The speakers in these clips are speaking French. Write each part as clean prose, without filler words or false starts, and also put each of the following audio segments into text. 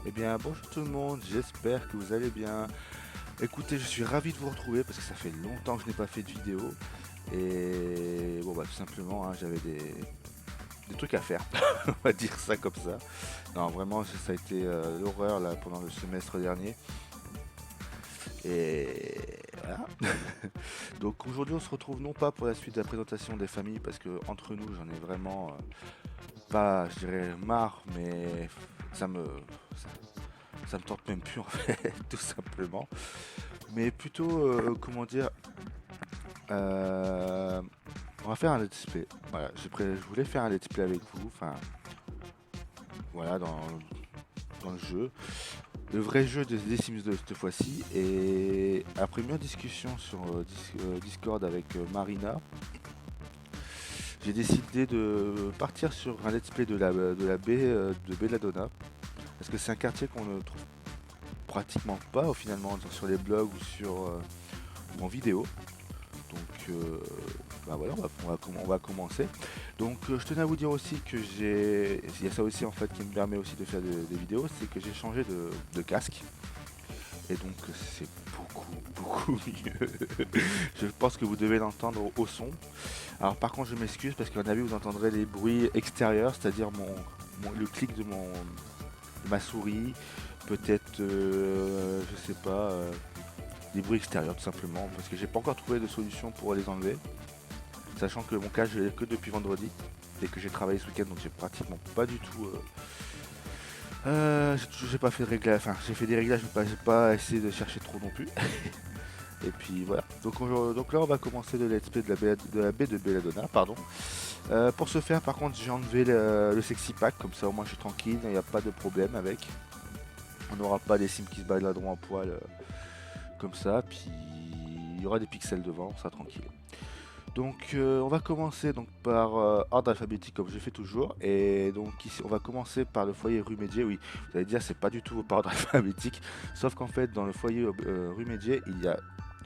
Eh bien, bonjour tout le monde, j'espère que vous allez bien. Écoutez, je suis ravi de vous retrouver parce que ça fait longtemps que je n'ai pas fait de vidéo. Et bon, bah, tout simplement, hein, j'avais des trucs à faire, on va dire ça comme ça. Non, vraiment, ça a été l'horreur là pendant le semestre dernier. Et voilà. Donc aujourd'hui, on se retrouve non pas pour la suite de la présentation des familles parce que entre nous, j'en ai vraiment pas, je dirais, marre, mais ça me, ça, ça me tente même plus en fait, tout simplement. Mais plutôt, comment dire, euh, on va faire un let's play. Voilà, je voulais faire un let's play avec vous, enfin, voilà, dans le jeu. Le vrai jeu des Sims 2 cette fois-ci. Et après une discussion sur Discord avec Marina, j'ai décidé de partir sur un let's play de la baie de Belladonna. Parce que c'est un quartier qu'on ne trouve pratiquement pas finalement sur les blogs ou en vidéo. Donc, bah voilà, on va commencer. Donc, je tenais à vous dire aussi que il y a ça aussi en fait qui me permet aussi de faire des vidéos, c'est que j'ai changé de casque. Et donc, c'est beaucoup mieux. Je pense que vous devez l'entendre au son. Alors, par contre, je m'excuse parce qu'à mon avis, vous entendrez les bruits extérieurs, c'est-à-dire le clic de ma souris, peut-être, je sais pas, des bruits extérieurs tout simplement, parce que j'ai pas encore trouvé de solution pour les enlever. Sachant que mon cas, je l'ai que depuis vendredi. Et que j'ai travaillé ce week-end, donc j'ai pratiquement pas du tout. J'ai pas fait de réglages. Enfin, j'ai fait des réglages, mais j'ai pas essayé de chercher trop non plus. Et puis voilà. Donc là, on va commencer le let's play de la baie de Belladonna, pardon. Pour ce faire, par contre, j'ai enlevé le sexy pack, comme ça au moins je suis tranquille, il n'y a pas de problème avec. On n'aura pas des sims qui se baladeront en poil comme ça, puis il y aura des pixels devant, on sera tranquille. Donc on va commencer donc par ordre alphabétique comme je fais toujours. Et donc ici on va commencer par le foyer rue Médier. Oui, vous allez dire c'est pas du tout par ordre alphabétique. Sauf qu'en fait dans le foyer rue Médier il y a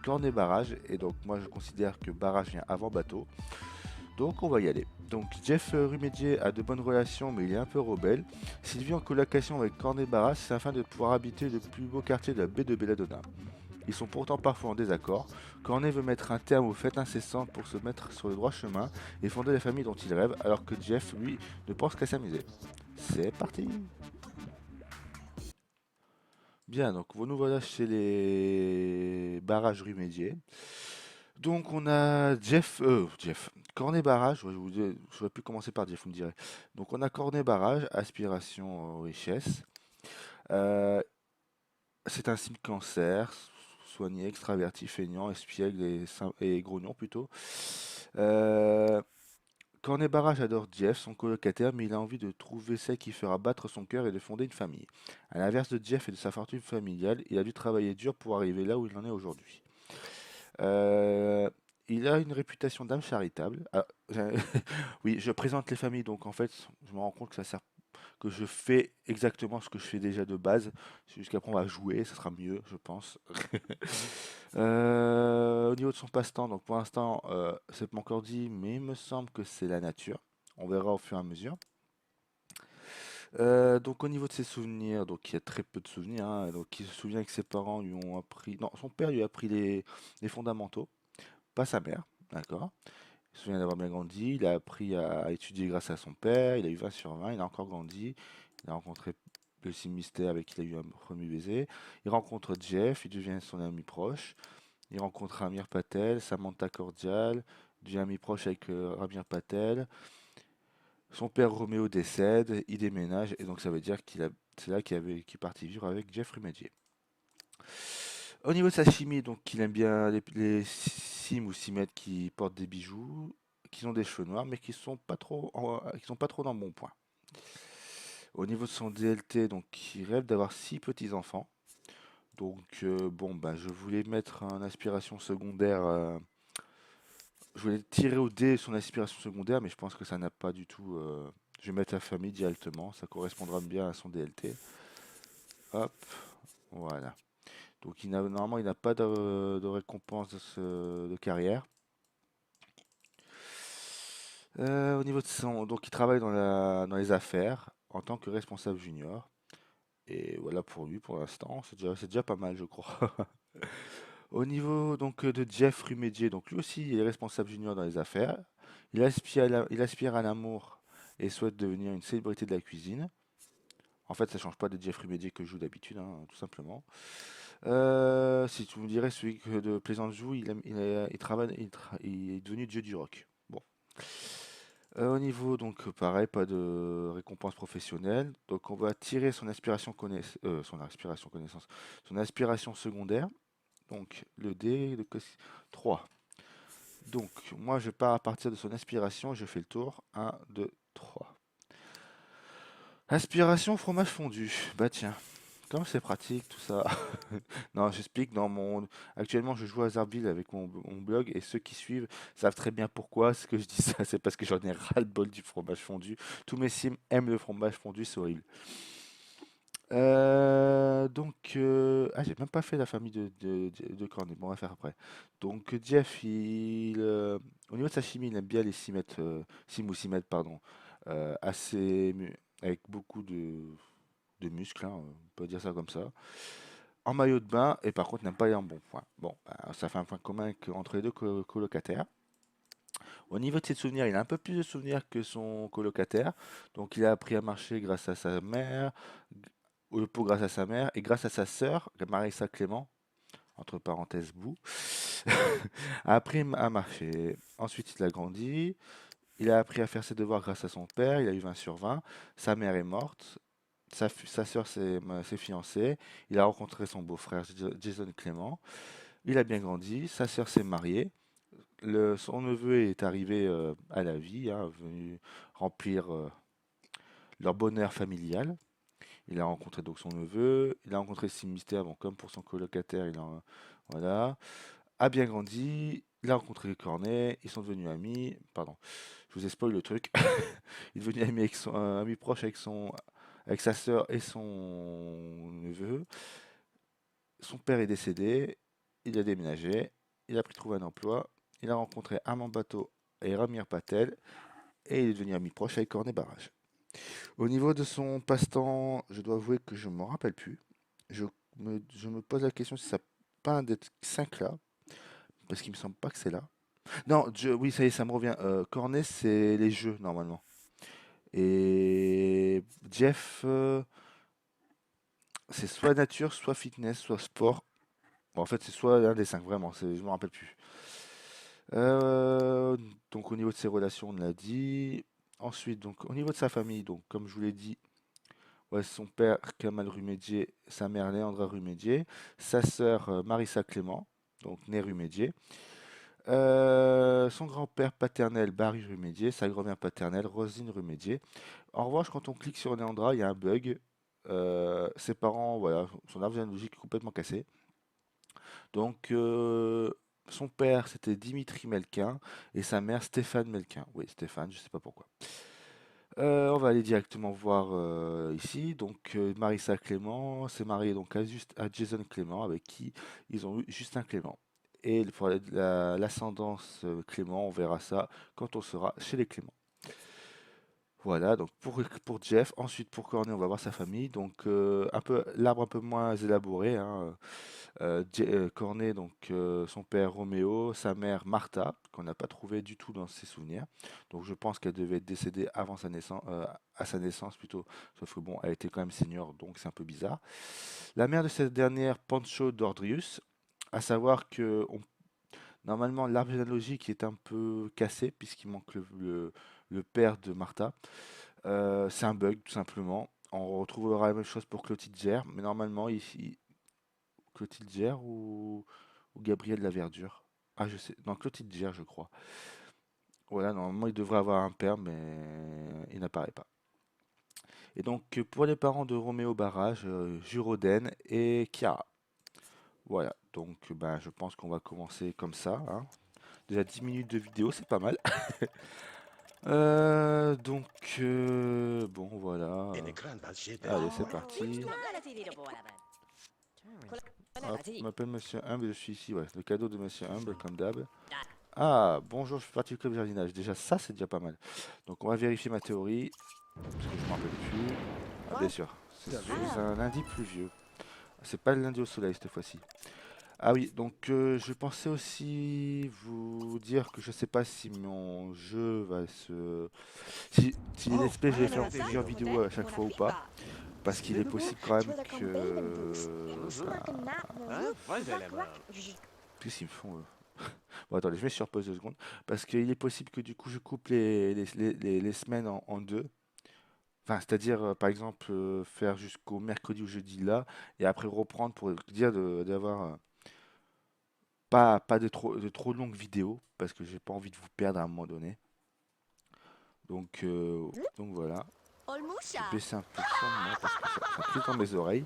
cornet barrage. Et donc moi je considère que barrage vient avant bateau. Donc on va y aller. Donc Jeff rue Médier a de bonnes relations mais il est un peu rebelle. S'il vit en colocation avec Cornet Barrage, c'est afin de pouvoir habiter le plus beau quartier de la baie de Belladonna. Ils sont pourtant parfois en désaccord. Cornet veut mettre un terme aux fêtes incessantes pour se mettre sur le droit chemin et fonder la famille dont il rêve, alors que Jeff, lui, ne pense qu'à s'amuser. C'est parti. Bien, donc nous voilà chez les barrages rue Médier. Donc on a Jeff, Cornet Barrage, ouais, j'aurais pu commencer par Jeff, vous me direz. Donc on a Cornet Barrage, aspiration richesse. Euh, c'est un signe cancer, soigné, extraverti, feignant, espiègle et grognon plutôt. Euh, Cornet Barrage adore Jeff, son colocataire, mais il a envie de trouver celle qui fera battre son cœur et de fonder une famille. À l'inverse de Jeff et de sa fortune familiale, il a dû travailler dur pour arriver là où il en est aujourd'hui. Euh, il a une réputation d'âme charitable. Ah, oui, je présente les familles, donc en fait, je me rends compte que ça sert que je fais exactement ce que je fais déjà de base. Jusqu'après, on va jouer, ça sera mieux, je pense. Au niveau de son passe-temps, donc pour l'instant, c'est pas encore dit, mais il me semble que c'est la nature. On verra au fur et à mesure. Donc au niveau de ses souvenirs, donc il y a très peu de souvenirs, hein. Donc il se souvient que ses parents lui ont appris, non, son père lui a appris les fondamentaux, pas sa mère, d'accord. Il se souvient d'avoir bien grandi, il a appris à étudier grâce à son père, il a eu 20 sur 20, il a encore grandi, il a rencontré le Sim Mystère avec qui il a eu un premier baiser, il rencontre Jeff, il devient son ami proche, il rencontre Amir Patel, Samantha Cordial, il devient ami proche avec Amir Patel, son père Roméo décède, il déménage, et donc ça veut dire c'est là qu'il est parti vivre avec Jeff Médier. Au niveau de sa chimie, donc il aime bien les sims ou simettes qui portent des bijoux, qui ont des cheveux noirs, mais qui sont pas trop dans le bon point. Au niveau de son DLT, donc il rêve d'avoir 6 petits-enfants. Donc bon, bah, je voulais mettre en aspiration secondaire. Je voulais tirer au dé son aspiration secondaire, mais je pense que ça n'a pas du tout. Je vais mettre la famille directement, ça correspondra bien à son DLT. Hop, voilà. Donc normalement il n'a pas de récompense de carrière. Au niveau de son, donc il travaille dans les affaires en tant que responsable junior Et voilà pour lui pour l'instant, c'est déjà pas mal, je crois. Au niveau donc de Jeff Rumédier, donc lui aussi il est responsable junior dans les affaires. Il aspire à l'amour et souhaite devenir une célébrité de la cuisine. En fait, ça change pas de Jeff Rumédier que je joue d'habitude, hein, tout simplement. Si tu me dirais celui de Plaisance joue, il travaille, il est devenu dieu du rock. Bon. Au niveau, donc pareil, pas de récompense professionnelle. Donc on va tirer son aspiration secondaire. Donc le dé de 3. Donc moi je pars à partir de son aspiration, je fais le tour. Un, 2, 3. Aspiration fromage fondu. Bah tiens, comme c'est pratique tout ça. Non, j'explique, actuellement je joue à Zarville avec mon blog et ceux qui suivent savent très bien pourquoi ce que je dis ça, c'est parce que j'en ai ras-le-bol du fromage fondu. Tous mes sims aiment le fromage fondu, c'est horrible. J'ai même pas fait la famille de Cornet. Bon, on va faire après. Donc, Jeff, au niveau de sa chimie, il aime bien les cimètres, sim ou cimètres, pardon, avec beaucoup de muscles, hein, on peut dire ça comme ça. En maillot de bain, et par contre, n'aime pas les embonpoint. Bon, bah, ça fait un point commun entre les deux colocataires. Au niveau de ses souvenirs, il a un peu plus de souvenirs que son colocataire. Donc, il a appris à marcher grâce à sa mère, au pot grâce à sa mère, et grâce à sa sœur, Marissa Clément, entre parenthèses, Bou, a appris à marcher. Ensuite, il a grandi. Il a appris à faire ses devoirs grâce à son père. Il a eu 20 sur 20. Sa mère est morte. Sa sœur s'est fiancée. Il a rencontré son beau-frère Jason Clément. Il a bien grandi. Sa sœur s'est mariée. Son neveu est arrivé à la vie, hein, venu remplir leur bonheur familial. Il a rencontré donc son neveu, il a rencontré Sim Mystère, bon, comme pour son colocataire, voilà, a bien grandi, il a rencontré Cornet, ils sont devenus amis, pardon, je vous ai spoil le truc, il est devenu ami, ami proche avec sa sœur et son neveu, son père est décédé, il a déménagé, il a trouvé un emploi, il a rencontré Armand Bateau et Ramir Patel, et il est devenu ami proche avec Cornet Barrage. Au niveau de son passe-temps, je dois avouer que je ne m'en rappelle plus. Je me pose la question si ça n'a pas un des 5 là, parce qu'il me semble pas que c'est là. Non, oui, ça y est, ça me revient. Cornet, c'est les jeux, normalement. Et Jeff, c'est soit nature, soit fitness, soit sport. Bon, en fait, c'est soit un des 5, vraiment, je ne me rappelle plus. Euh, donc, au niveau de ses relations, on l'a dit. Ensuite, donc, au niveau de sa famille, donc, comme je vous l'ai dit, ouais, son père, Kamal Rumédier, sa mère, Léandra Rumédier, sa sœur, Marissa Clément, donc née Rumédier, son grand-père paternel, Barry Rumédier, sa grand-mère paternelle, Rosine Rumédier. En revanche, quand on clique sur Léandra, il y a un bug. Ses parents, voilà, son arbre généalogique est complètement cassé. Donc, son père, c'était Dimitri Melquin, et sa mère, Stéphane Melquin. Oui, Stéphane, je sais pas pourquoi. On va aller directement voir ici. Donc, Marissa Clément s'est mariée donc à Jason Clément, avec qui ils ont eu Justin Clément. Et pour l'ascendance Clément, on verra ça quand on sera chez les Clément. Voilà, donc pour Jeff, ensuite pour Cornet, on va voir sa famille. Donc, l'arbre un peu moins élaboré, hein. Cornet, donc son père Roméo, sa mère Martha, qu'on n'a pas trouvé du tout dans ses souvenirs. Donc je pense qu'elle devait être décédée avant sa naissance, à sa naissance plutôt. Sauf que bon, elle était quand même senior, donc c'est un peu bizarre. La mère de cette dernière, Pancho Dordrius, à savoir que normalement l'arbre généalogique est un peu cassé puisqu'il manque le père de Martha. C'est un bug tout simplement. On retrouvera la même chose pour Clotilde Gère, mais normalement Clotilde Gère ou Gabriel Laverdure. Ah, je sais. Non, Clotilde Gère, je crois. Voilà, normalement, il devrait avoir un père, mais il n'apparaît pas. Et donc, pour les parents de Roméo Barrage, Juroden et Chiara. Voilà, donc ben, je pense qu'on va commencer comme ça, hein. Déjà 10 minutes de vidéo, c'est pas mal. Bon, voilà. Allez, c'est parti. Hop, je m'appelle Monsieur Humble, je suis ici, ouais. Le cadeau de Monsieur Humble, comme d'hab. Ah, bonjour, je fais partie du club jardinage. Déjà, ça, c'est déjà pas mal. Donc, on va vérifier ma théorie. Parce que je m'en rappelle plus. Ah, bien sûr. C'est un lundi pluvieux. C'est pas le lundi au soleil cette fois-ci. Ah oui, donc je pensais aussi vous dire que je sais pas si mon jeu va se... Si les let's play, je vais faire plusieurs vidéos à chaque fois ou pas. Parce qu'il est possible quand même que... Qu'est-ce qu'ils me font Bon attendez, je mets sur pause 2 secondes. Parce qu'il est possible que du coup je coupe les semaines en deux. Enfin, c'est-à-dire, par exemple, faire jusqu'au mercredi ou jeudi là, et après reprendre pour dire d'avoir pas de trop longues vidéos, parce que j'ai pas envie de vous perdre à un moment donné. Donc voilà. Je vais baisser un peu le son moi, parce que ça crie dans mes oreilles.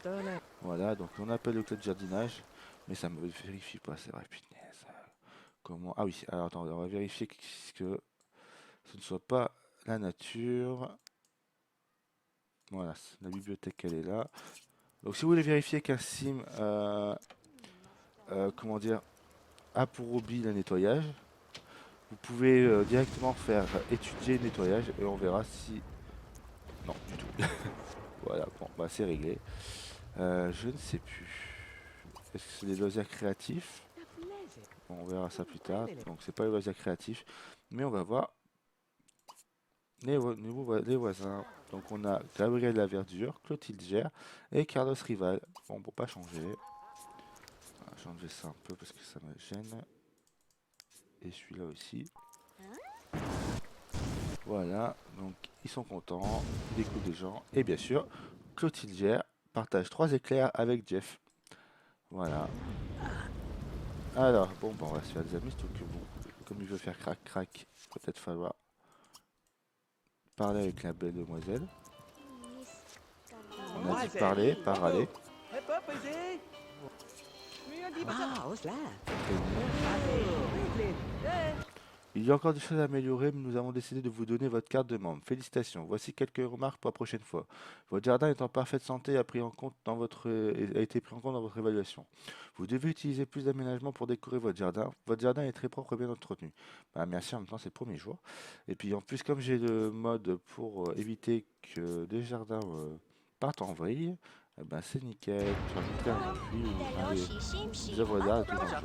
Voilà, donc on appelle le code jardinage, mais ça me vérifie pas, c'est vrai, punaise. Comment? Ah oui, alors attends, on va vérifier que ce ne soit pas la nature. Voilà, la bibliothèque elle est là. Donc si vous voulez vérifier qu'un sim, comment dire, a pour hobby le nettoyage, vous pouvez directement faire étudier le nettoyage et on verra si... Non, du tout. Voilà, bon, bah c'est réglé. Je ne sais plus. Est-ce que c'est des loisirs créatifs? Bon, on verra ça plus tard. Donc c'est pas les loisirs créatifs, mais on va voir les voisins. Donc on a Gabriel Laverdure, Clotilde Gère et Carlos Rival. Bon, pour pas changer. Voilà, j'ai enlevé ça un peu parce que ça me gêne. Et celui-là aussi. Voilà, donc ils sont contents, ils découvrent des gens. Et bien sûr, Clotilde Gère partage 3 éclairs avec Jeff. Voilà. Alors, bon, on va se faire des amis, surtout que bon, comme il veut faire crac-crac, peut-être falloir parler avec la belle demoiselle. On a dit parler, pas râler. Il y a encore des choses à améliorer, mais nous avons décidé de vous donner votre carte de membre. Félicitations. Voici quelques remarques pour la prochaine fois. Votre jardin est en parfaite santé et a été pris en compte dans votre évaluation. Vous devez utiliser plus d'aménagements pour décorer votre jardin. Votre jardin est très propre et bien entretenu. Bah, merci, en même temps, c'est le premier jour. Et puis en plus, comme j'ai le mode pour éviter que des jardins partent en vrille, eh ben, c'est nickel. Je rajouterai un puits ou des œuvres d'art et tout dans le genre.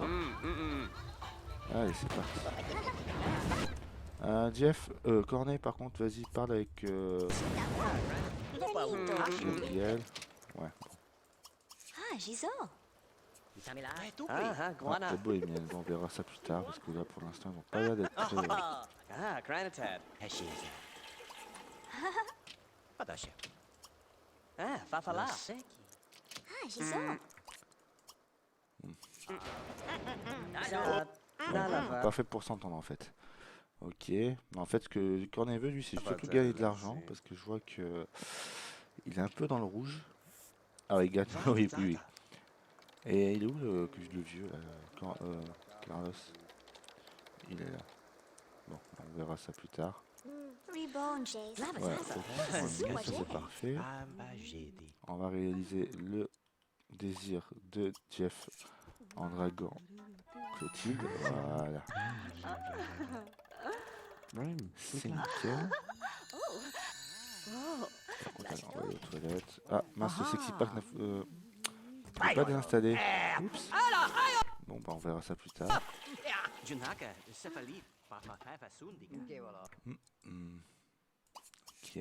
Allez, c'est parti. Jeff, Cornet, par contre, vas-y, parle avec Gabriel. Ouais. Ouais, c'est beau et miel. On verra ça plus tard parce que là, pour l'instant, ils vont pas l'air d'être très. Pas fait pour s'entendre en fait. Ok. Mais en fait, ce que Cornet veut, lui, c'est surtout gagner de l'argent parce que je vois que il est un peu dans le rouge. Ah, il gagne. Oui, oui, oui. Et il est où le vieux là, Carlos? Il est là. Bon, on verra ça plus tard. Ouais, ça c'est parfait. On va réaliser le désir de Jeff en draguant Clotilde. Voilà. C'est nickel. Par contre, alors, on va aller aux toilettes. Ah, mince, le sexy pack n'a pas désinstallé. Oups. Bon, bah on verra ça plus tard. Ok.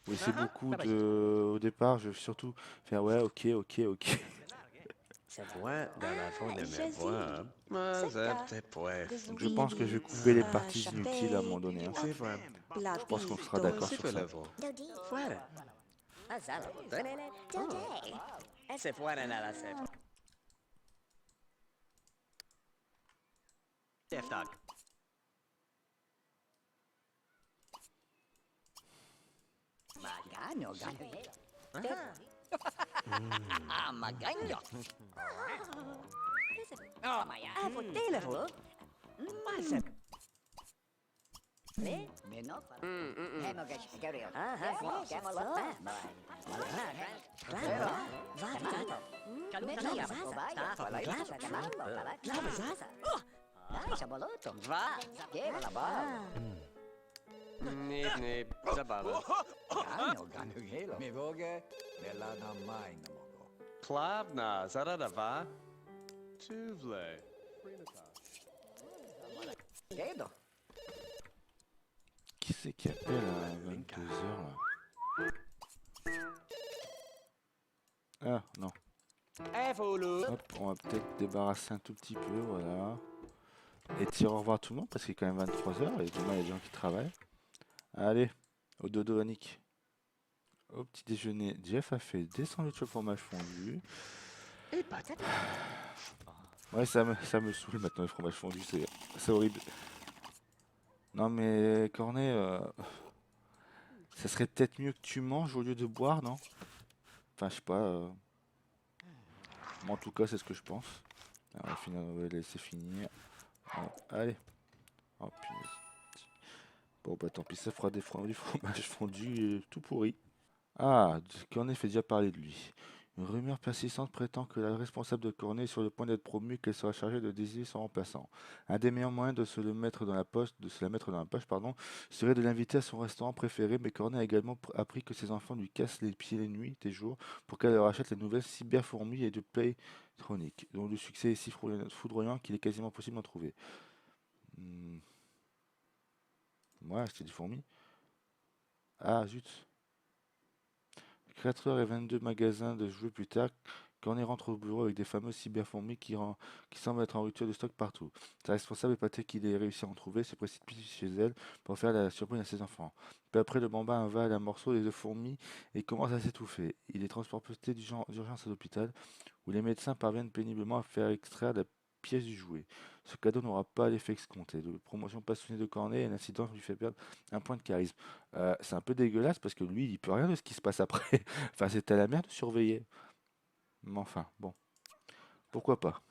Oui, c'est beaucoup de... Au départ, je vais surtout faire ouais, ok, ok, ok. Donc je pense que je vais couper les parties inutiles à un moment donné, hein. Je pense qu'on sera d'accord sur ça. Nib, nib, zababa. Gano, ganugelo. Mi voge, bella na mai na mogo. Plavna, zaradava. Tuvle. Gedo. Qui c'est qui appelle à 22h là? Ah non. Evolu. Hop, on va peut-être débarrasser un tout petit peu, voilà. Et dire au revoir à tout le monde parce qu'il est quand même 23h et demain il y a des gens qui travaillent. Allez, au dodo Annick. Au petit déjeuner, Jeff a fait des sandwichs au fromage fondu. Ouais, ça me saoule maintenant le fromage fondu, c'est horrible. Non mais Cornet, ça serait peut-être mieux que tu manges au lieu de boire, non? Enfin, je sais pas. Moi, en tout cas, c'est ce que je pense. Alors, on va finir, on va laisser finir. Allez. Oh, punaise. Bon, bah tant pis, ça fera du fromage fondu tout pourri. Ah, Cornet fait déjà parler de lui. Une rumeur persistante prétend que la responsable de Cornet est sur le point d'être promue et qu'elle sera chargée de désigner son remplaçant. Un des meilleurs moyens de se la mettre dans la poche, pardon, serait de l'inviter à son restaurant préféré, mais Cornet a également appris que ses enfants lui cassent les pieds les nuits et jours pour qu'elle leur achète les nouvelles cyberfourmis et de Playtronic, dont le succès est si foudroyant qu'il est quasiment impossible d'en trouver. Hmm. Ouais, acheter des fourmis. Ah, zut. 4h22 magasins de jouets plus tard, Cornet rentre au bureau avec des fameuses cyberfourmis qui semblent être en rupture de stock partout. Sa responsable, épaté qu'il ait réussi à en trouver, se précipite chez elle pour faire la surprise à ses enfants. Peu après, le bambin avale un morceau des deux fourmis et commence à s'étouffer. Il est transporté d'urgence à l'hôpital, où les médecins parviennent péniblement à faire extraire la pièce du jouet. Ce cadeau n'aura pas l'effet escompté. De promotion passionnée de Cornet, un incident lui fait perdre un point de charisme. C'est un peu dégueulasse parce que lui, il peut rien de ce qui se passe après. Enfin, c'est à la mère de surveiller. Mais enfin, bon, pourquoi pas.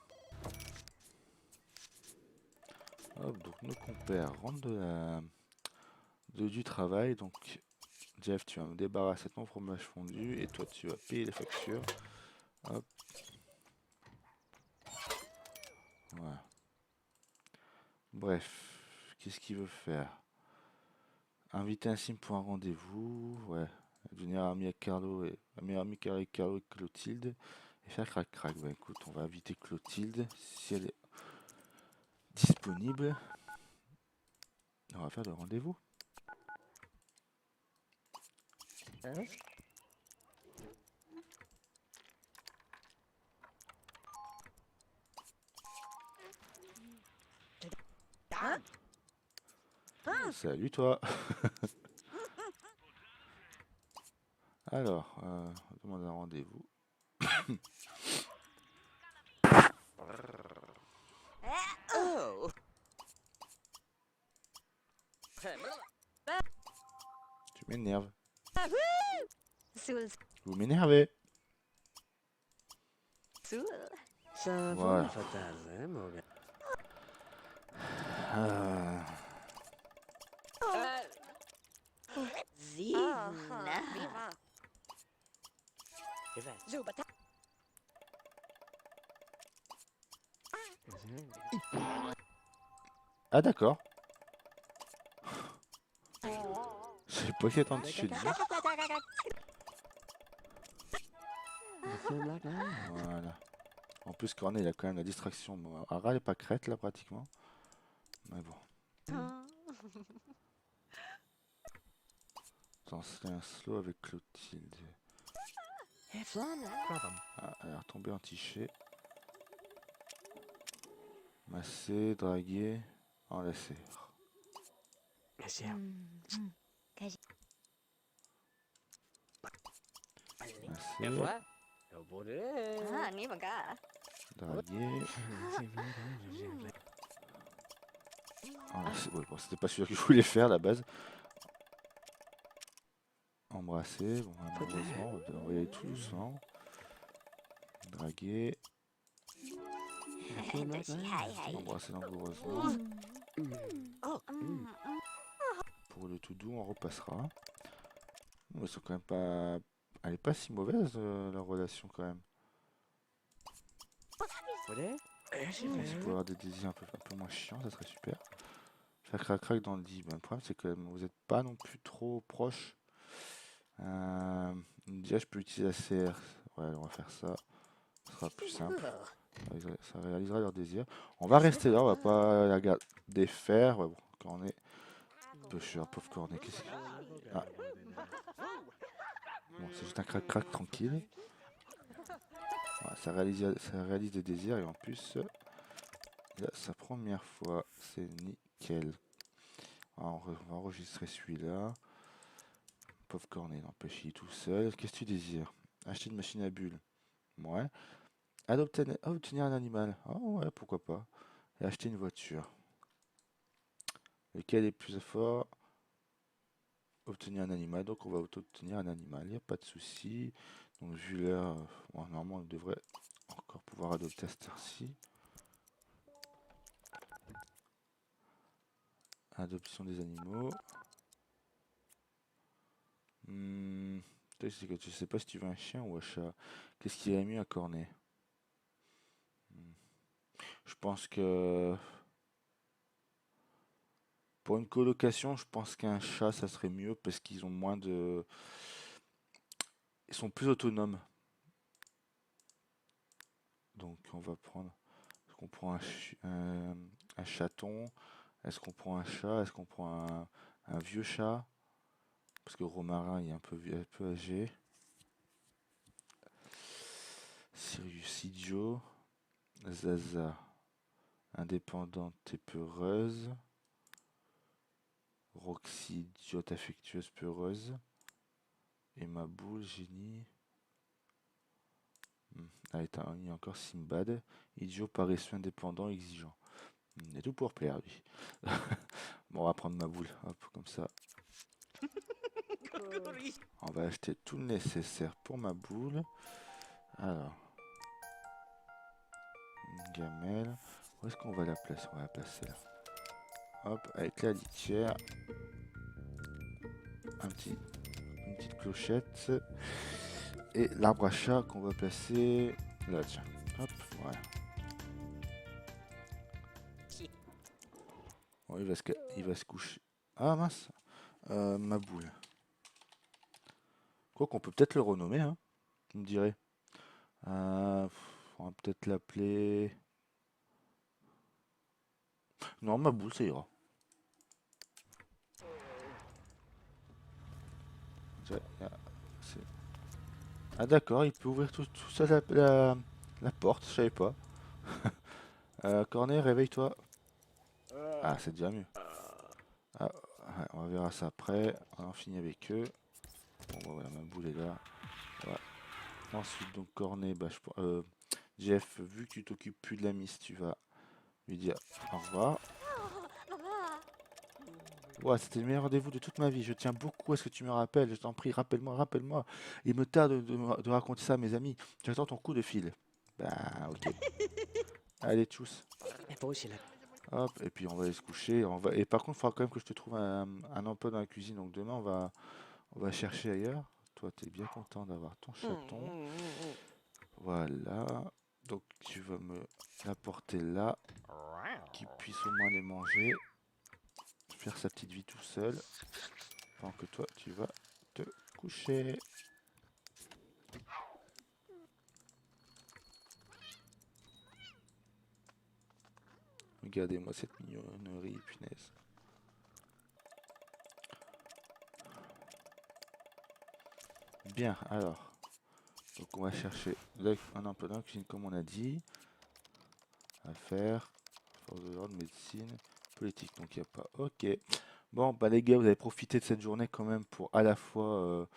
Hop, donc nos compères rentrent du travail. Donc, Jeff, tu vas me débarrasser de ton fromage fondu et toi, tu vas payer les factures. Hop, voilà. Bref, qu'est-ce qu'il veut faire? Inviter un sim pour un rendez-vous, ouais. Devenir ami avec Carlo et meilleur ami avec Carlo et Clotilde. Et faire crac-crac. Bah écoute, on va inviter Clotilde si elle est disponible. On va faire le rendez-vous. Salut toi. Alors, on demande un rendez-vous. Oh. Tu m'énerves. Sul, Vous m'énervez. sul. Ça Voilà. va, fatale, moga. Ah, Zina. Zubata. ah, d'accord. Je sais pas qui attendre chez lui. Voilà. En plus, Cornet, il a quand même la distraction. Bon, Ara, elle est pas crête là pratiquement. Mais bon. Attends, c'est un slow avec Clotilde. Ah, elle est retombée en tiché. Masser, draguer, enlacer. Monsieur. Et Masser, voilà. Au bout de Ah, ni baga. draguer, enlacer. Ouais, bon, c'était pas celui que je voulais faire à la base. Embrasser, bon, malheureusement, on va y aller tout doucement. Draguer, embrasser langoureusement. Pour le tout doux, on repassera. Ils sont quand même pas. Elle est pas si mauvaise leur relation quand même. Voilà. Si on pouvait avoir des désirs un peu moins chiants, ça serait super. faire crac-crac dans le lit. Ben, le problème, c'est que vous n'êtes pas non plus trop proche. Déjà, je peux utiliser la CR. Ouais, on va faire ça. Ce sera plus simple. Ça réalisera leur désir. On va rester là, on va pas la garder faire. Ouais, bon, Cornet. Pêcheur, pauvre Cornet. Qu'est-ce que... Ah, bon, c'est juste un crac-crac tranquille. Voilà, ça réalise des désirs et en plus, là, sa première fois, c'est nickel. Alors, on va enregistrer celui-là. Pauvre Cornet, n'empêche, il est tout seul. Qu'est-ce que tu désires? Acheter une machine à bulles. Ouais. Obtenir un animal. Ah ouais, pourquoi pas. Et acheter une voiture. Lequel est plus fort? Obtenir un animal. Donc on va obtenir un animal. Il n'y a pas de souci. Donc vu l'heure, bon, normalement on devrait encore pouvoir adopter à cette heure-ci. Adoption des animaux. C'est que je sais pas si tu veux un chien ou un chat. Qu'est-ce qui irait mieux à Cornet? Je pense que pour une colocation, je pense qu'un chat ça serait mieux parce qu'ils ont moins de. Ils sont plus autonomes. Donc on va prendre. Est-ce qu'on prend un chaton? Est-ce qu'on prend un chat? Est-ce qu'on prend un vieux chat? Parce que Romarin il est un peu âgé. Sirius idiot. Zaza. Indépendante et peureuse. Roxy, idiote affectueuse peureuse. Et ma boule, génie. Ah, il y a encore Simbad. Idiot, paresseux, indépendant, exigeant. Il est tout pour plaire, lui. Bon, on va prendre ma boule. Hop, comme ça. On va acheter tout le nécessaire pour ma boule. Alors. Une gamelle. Où est-ce qu'on va la placer? On va la placer là. Hop, avec la litière. Une petite clochette. Et l'arbre à chat qu'on va placer là, tiens. Hop, voilà. Bon, il va se coucher. Ah mince, ma boule. Quoi qu'on peut peut-être le renommer, hein, tu me dirais. On va peut-être l'appeler... Non, ma boule, ça ira. Ah d'accord, il peut ouvrir tout ça la porte, je savais pas. Cornet, réveille-toi. Ah, c'est déjà mieux. Ah, ouais, on verra ça après. On en finit avec eux. Bon, bah, voilà, ma boule est là. Voilà. Ensuite, donc Cornet, bah, Jeff, vu que tu t'occupes plus de la miss, tu vas lui dire au revoir. Ouais, c'était le meilleur rendez-vous de toute ma vie. Je tiens beaucoup à ce que tu me rappelles. Je t'en prie, rappelle-moi, rappelle-moi. Il me tarde de raconter ça à mes amis. J'attends ton coup de fil. Bah, ok. Allez, tchuss. Hop, et puis on va aller se coucher. Et par contre, il faudra quand même que je te trouve un emploi dans la cuisine. Donc demain, on va chercher ailleurs. Toi, tu es bien content d'avoir ton chaton. Voilà. Donc tu vas me l'apporter là. Qu'il puisse au moins les manger. Faire sa petite vie tout seul. Pendant que toi, tu vas te coucher. Regardez-moi cette mignonnerie, punaise. Bien, alors. Donc on va chercher un emploi dans la cuisine comme on a dit. Affaires, force de l'ordre, médecine, politique. Donc il n'y a pas. Ok. Bon, bah les gars, vous avez profité de cette journée quand même pour à la fois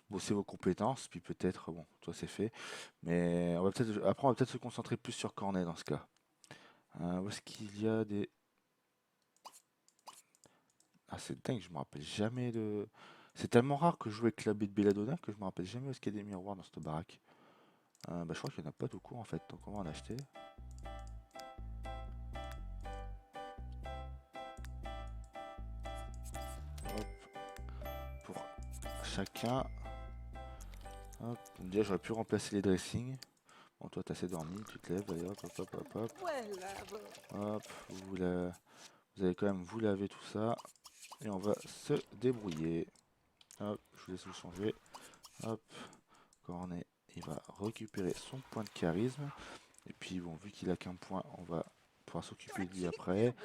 bosser vos compétences, puis peut-être, bon, toi c'est fait. Mais après, on va peut-être se concentrer plus sur Cornet dans ce cas. Où est-ce qu'il y a des... Ah, c'est dingue, je me rappelle jamais de... C'est tellement rare que je joue avec la baie de Belladonna que je me rappelle jamais où est-ce qu'il y a des miroirs dans cette baraque. Bah, je crois qu'il n'y en a pas tout court en fait, donc on va en acheter. Hop. Pour chacun. Hop. Déjà, j'aurais pu remplacer les dressings. Bon, toi, t'as assez dormi, tu te lèves, allez, hop, hop, hop, hop, hop. Hop, Vous allez quand même vous laver tout ça. Et on va se débrouiller. Hop, je vous laisse le changer. Hop, Cornet, il va récupérer son point de charisme. Et puis bon, vu qu'il a qu'un point, on va pouvoir s'occuper de lui après.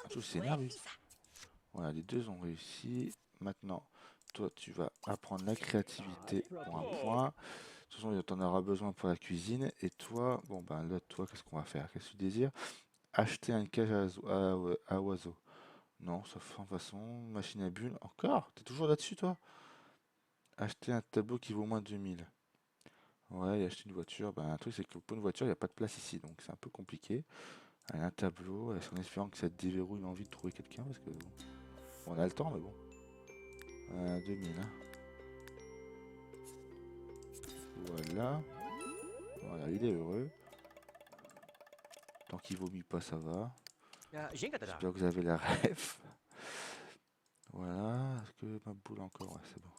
Tout s'énerve lui. Voilà, les deux ont réussi. Maintenant, toi tu vas apprendre la créativité pour un point. De toute façon, tu en auras besoin pour la cuisine. Et toi, bon ben là, toi, qu'est-ce qu'on va faire? Qu'est-ce que tu désires? Acheter une cage à oiseaux. Non, sauf en façon, machine à bulles. Encore? T'es toujours là-dessus, toi? Acheter un tableau qui vaut moins de 2000. Ouais, et acheter une voiture. Ben, un truc, c'est que pour une voiture, il n'y a pas de place ici. Donc, c'est un peu compliqué. Allez, un tableau, en espérant que ça te déverrouille l'envie de trouver quelqu'un. Parce que, bon, on a le temps, mais bon. 2000, hein. Voilà. Voilà, il est heureux. Tant qu'il vomit pas, ça va. J'espère que vous avez la ref. Voilà. Est-ce que ma boule encore? Ouais, c'est bon.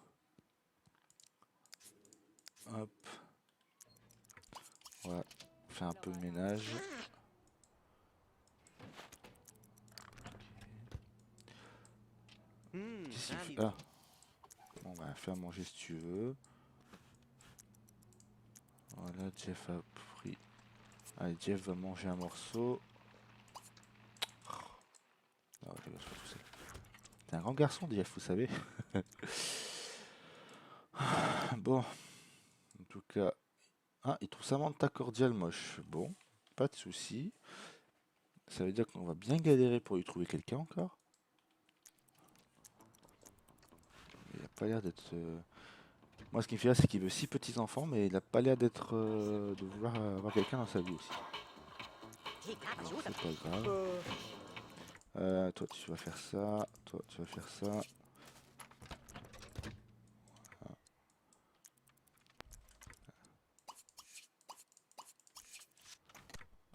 Hop. Voilà. On fait un peu de ménage. Qu'est-ce qu'il fait? Ah. Bon, on va faire manger si tu veux. Voilà, Jeff a pris. Allez, Jeff va manger un morceau. Ah ouais, je vais faire tout seul. T'es un grand garçon, Jeff, vous savez. Bon, en tout cas. Ah, il trouve Samantha cordial moche. Bon, pas de souci. Ça veut dire qu'on va bien galérer pour lui trouver quelqu'un encore. Il a pas l'air d'être. Moi, ce qui me fait rire, c'est qu'il veut 6 petits enfants, mais il a pas l'air d'être de vouloir avoir quelqu'un dans sa vie aussi. Bon, c'est pas grave. Toi, tu vas faire ça. Toi, tu vas faire ça.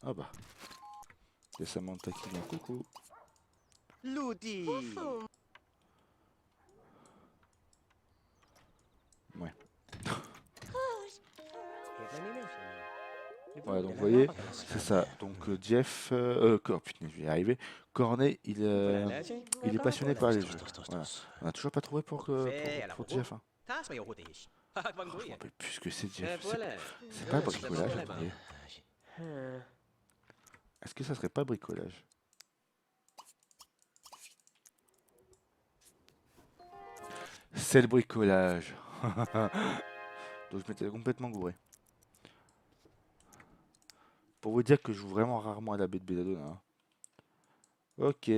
Ah bah. C'est Samantha qui vient. Coucou. Ludi. Ouais. Voilà, donc vous voyez, c'est ça. Donc Jeff, oh, putain, je vais y arriver. Cornet, il est passionné par les jeux. Voilà. On n'a toujours pas trouvé pour Jeff. Hein. Oh, je me rappelle plus ce que c'est Jeff. C'est pas bricolage, attendez. Est-ce que ça serait pas bricolage? C'est le bricolage. Donc je m'étais complètement gouré. Pour vous dire que je joue vraiment rarement à la baie de Belladonna. Hein. Ok.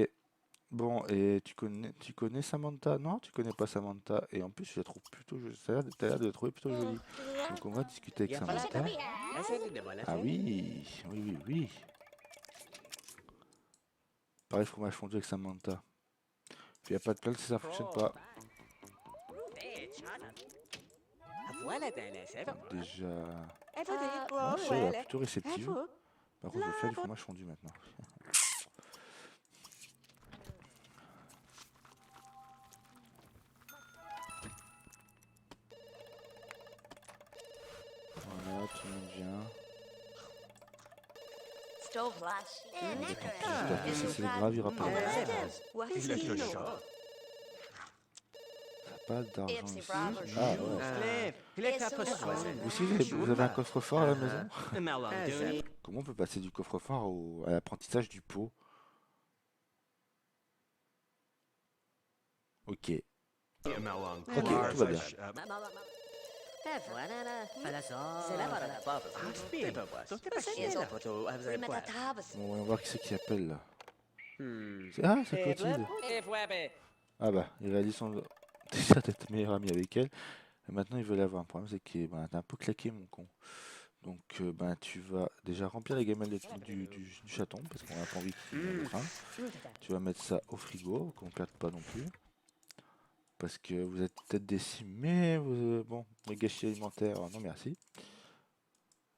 Bon, et tu connais Samantha? Non, tu connais pas Samantha. Et en plus, je la trouve plutôt jolie. T'as l'air de la trouver plutôt jolie. Donc on va discuter avec Samantha. Ah oui, oui, oui, oui. Pareil, fromage fondu avec Samantha. Puis y a pas de place si ça fonctionne pas. Déjà. Non, je sais, plutôt réceptive. Par contre, je vais faire du fromage fondu maintenant. Voilà, tout le monde vient. C'est grave, il y aura pas pas d'argent ici. Ah ouais. Vous aussi, vous avez un coffre-fort à la maison? Comment on peut passer du coffre-fort à l'apprentissage du pot? Ok. Ok, tout va bien. Bon, on va voir qui c'est qui appelle là. Ah, c'est Clotilde. Ah bah, il réalise son désir d'être meilleur ami avec elle. Et maintenant, il veut l'avoir. Le problème, c'est que ben, t'as un peu claqué, mon con. Donc, ben, tu vas déjà remplir les gamelles du chaton, parce qu'on n'a pas envie qu'il y en ait autre un. Tu vas mettre ça au frigo, qu'on ne perde pas non plus. Parce que vous êtes peut-être déçus, mais bon, le gâchis alimentaire, non merci.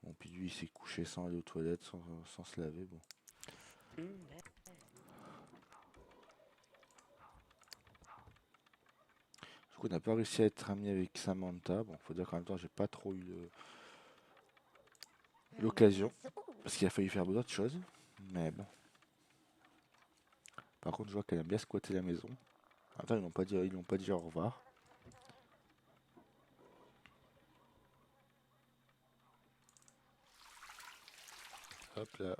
Bon, puis lui, il s'est couché sans aller aux toilettes, sans se laver, bon. Du coup, on n'a pas réussi à être ami avec Samantha. Bon, faut dire qu'en même temps, j'ai pas trop eu l'occasion. Parce qu'il a fallu faire d'autres choses. Mais bon. Par contre, je vois qu'elle aime bien squatter la maison. Attends, ils n'ont pas dit au revoir. Hop là.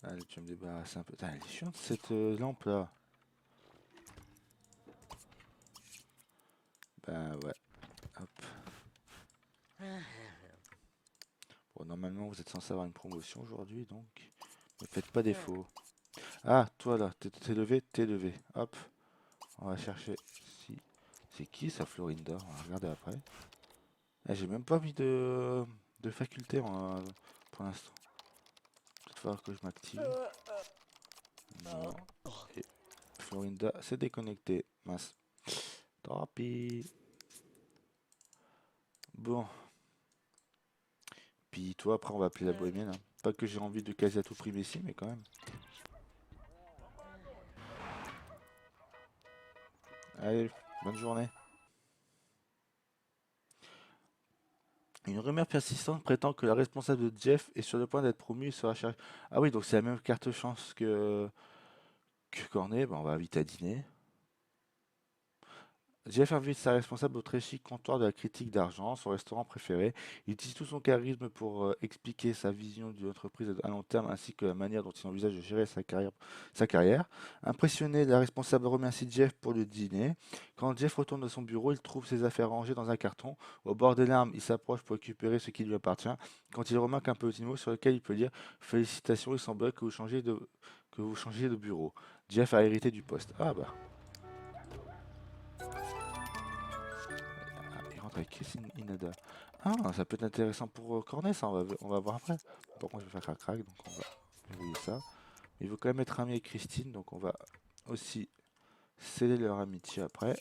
Allez, tu vas me débarrasser un peu. Putain, elle est chiante cette lampe là. Ben ouais. Hop. Bon, normalement, vous êtes censé avoir une promotion aujourd'hui, donc ne faites pas défaut. Ah, toi là, t'es levé, t'es levé. Hop. On va chercher. Si. C'est qui ça, Florinda? On va regarder après. Eh, j'ai même pas mis de faculté pour l'instant. Peut-être falloir que je m'active. Non. Et Florinda s'est déconnecté. Mince. Tant pis. Bon. Puis toi, après, on va appeler la bohémienne. Hein. Pas que j'ai envie de caser à tout prix Messi, mais quand même. Allez, bonne journée. Une rumeur persistante prétend que la responsable de Jeff est sur le point d'être promue et sera chargée. Ah oui, donc c'est la même carte chance que Cornet. Bah, on va vite à dîner. Jeff invite sa responsable au très chic comptoir de la critique d'argent, son restaurant préféré. Il utilise tout son charisme pour expliquer sa vision de l'entreprise à long terme ainsi que la manière dont il envisage de gérer sa carrière. Impressionné, la responsable remercie Jeff pour le dîner. Quand Jeff retourne dans son bureau, il trouve ses affaires rangées dans un carton. Au bord des larmes, il s'approche pour récupérer ce qui lui appartient. Quand il remarque un petit mot sur lequel il peut dire «Félicitations, il semblerait que vous changiez de bureau». Jeff a hérité du poste. Ah bah. Il rentre avec Christine Inada. Ah, ça peut être intéressant pour Cornet, ça, on va voir après. Par contre, je vais faire crac-crac, donc on va verrouiller ça. Il veut quand même être ami avec Christine, donc on va aussi sceller leur amitié après.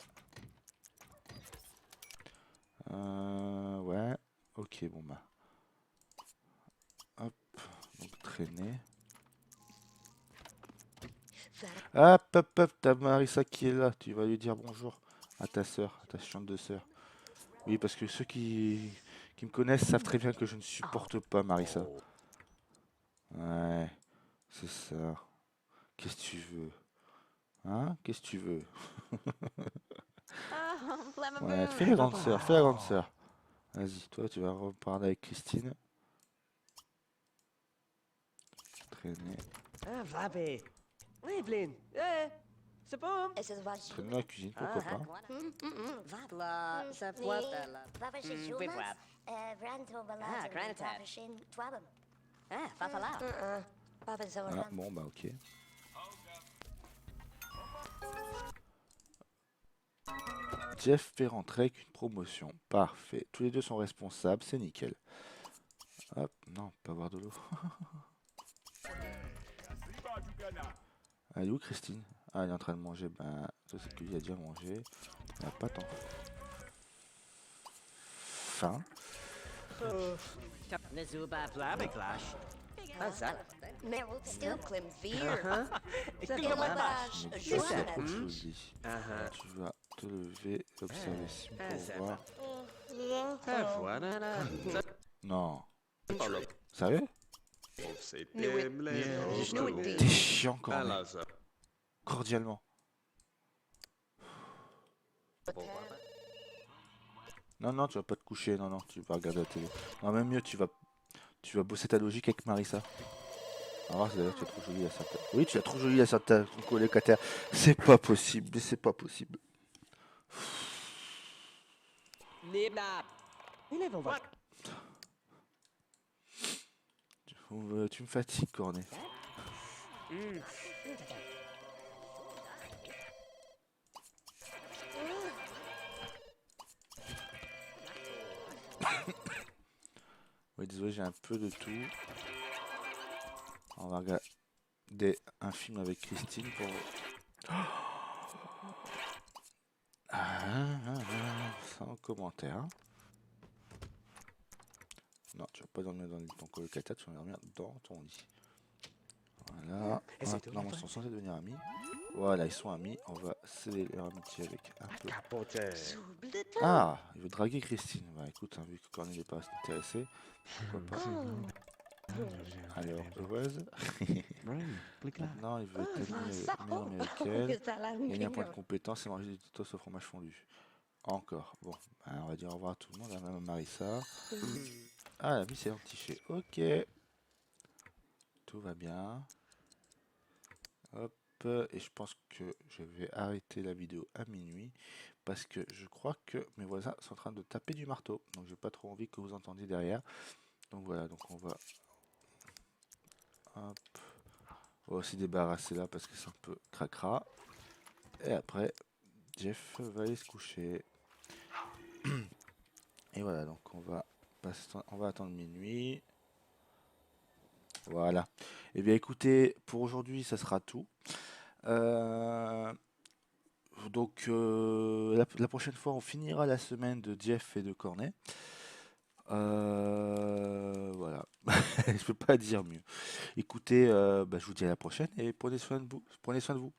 Ouais. Ok, bon bah. Hop, donc traîner. Hop, t'as Marissa qui est là. Tu vas lui dire bonjour à ta soeur, à ta chiante de sœur. Oui, parce que ceux qui me connaissent savent très bien que je ne supporte pas Marissa. Ouais, c'est ça. Qu'est-ce que tu veux? Hein? Qu'est-ce que tu veux? Ouais, fais la grande sœur, fais la grande sœur. Vas-y, toi tu vas reparler avec Christine. Traîner. Vabbè. Evelyn, c'est bon. Traîner dans la cuisine, pourquoi pas. Vatla, sa poatala. Bibwap. Ah, Fatala. Ah, bon bah ok. Jeff fait rentrer avec une promotion. Parfait. Tous les deux sont responsables, c'est nickel. Hop, non, pas boire de l'eau. Elle est où Christine? Ah, elle est en train de manger. Ben, ça c'est que lui a déjà mangé. Elle n'a pas tant faim. Nazuba Blabiklash. Azal. Still Klim Veer. Mais tu vois, il y a trop de choses dit. Tu vas te lever, observer si pour voir. Non. Sérieux? T'es chiant quand même. Cordialement. Non, non, tu vas pas te coucher. Non, non, tu vas regarder la télé. Non, même mieux, tu vas bosser ta logique avec Marissa. Alors, d'ailleurs, tu es trop jolie à certains. Oui, tu es trop jolie à certains ton colocataire. C'est pas possible, mais c'est pas possible. Tu me fatigues, Cornet. Oui, désolé, j'ai un peu de tout. On va regarder un film avec Christine pour... Sans commentaire. Non, tu vas pas dormir dans ton colocataire, tu vas dormir dans ton lit. Voilà. Et c'est tout, Maintenant, ils enfin. sont censés devenir amis. Voilà, ils sont amis. On va sceller leur amitié avec un peu. Capote. Ah, il veut draguer Christine. Bah écoute, hein, vu que Corneille n'est pas intéressé, pourquoi pas. Alors, heureuse. Maintenant, il veut être meilleur ami avec elle. Gagner un point de compétence et manger des titos au fromage fondu. Encore. Bon, ben, on va dire au revoir à tout le monde, à même à Marissa. Ah, la vie c'est entiché. Ok. Tout va bien. Hop. Et je pense que je vais arrêter la vidéo à minuit. Parce que je crois que mes voisins sont en train de taper du marteau. Donc j'ai pas trop envie que vous entendiez derrière. Donc voilà, donc on va... Hop. On va aussi débarrasser là parce que c'est un peu cracra. Et après, Jeff va aller se coucher. Et voilà, donc on va attendre minuit. Voilà. Et bien écoutez, pour aujourd'hui, ça sera tout. Euh, la prochaine fois, on finira la semaine de Jeff et de Cornet. Voilà. Je peux pas dire mieux. Écoutez, je vous dis à la prochaine et prenez soin de vous. Prenez soin de vous.